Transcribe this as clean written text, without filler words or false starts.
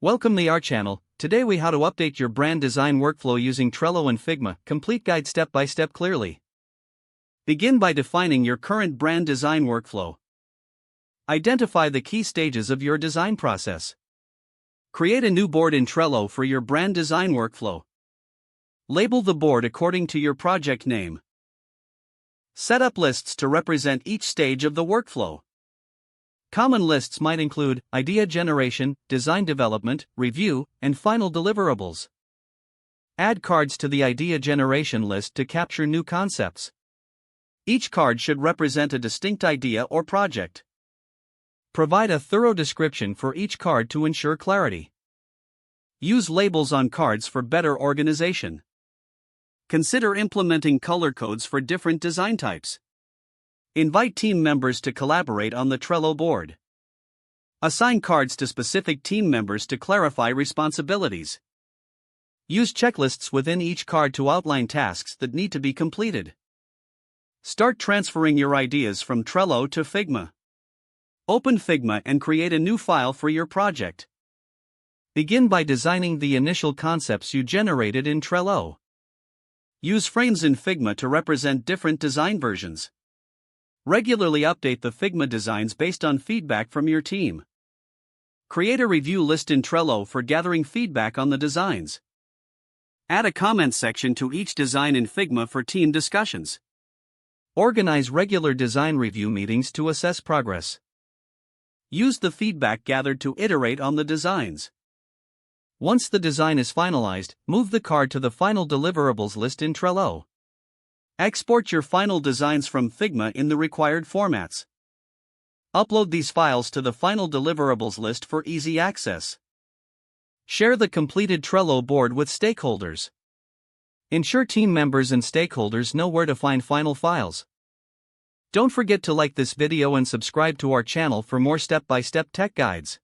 Welcome to our channel. Today we how to update your brand design workflow using Trello and Figma. Complete guide step by step clearly. Begin by defining your current brand design workflow. Identify the key stages of your design process. Create a new board in Trello for your brand design workflow. Label the board according to your project name. Set up lists to represent each stage of the workflow. Common lists might include idea generation, design development, review, and final deliverables. Add cards to the idea generation list to capture new concepts. Each card should represent a distinct idea or project. Provide a thorough description for each card to ensure clarity. Use labels on cards for better organization. Consider implementing color codes for different design types. Invite team members to collaborate on the Trello board. Assign cards to specific team members to clarify responsibilities. Use checklists within each card to outline tasks that need to be completed. Start transferring your ideas from Trello to Figma. Open Figma and create a new file for your project. Begin by designing the initial concepts you generated in Trello. Use frames in Figma to represent different design versions. Regularly update the Figma designs based on feedback from your team. Create a review list in Trello for gathering feedback on the designs. Add a comment section to each design in Figma for team discussions. Organize regular design review meetings to assess progress. Use the feedback gathered to iterate on the designs. Once the design is finalized, move the card to the final deliverables list in Trello. Export your final designs from Figma in the required formats. Upload these files to the final deliverables list for easy access. Share the completed Trello board with stakeholders. Ensure team members and stakeholders know where to find final files. Don't forget to like this video and subscribe to our channel for more step-by-step tech guides.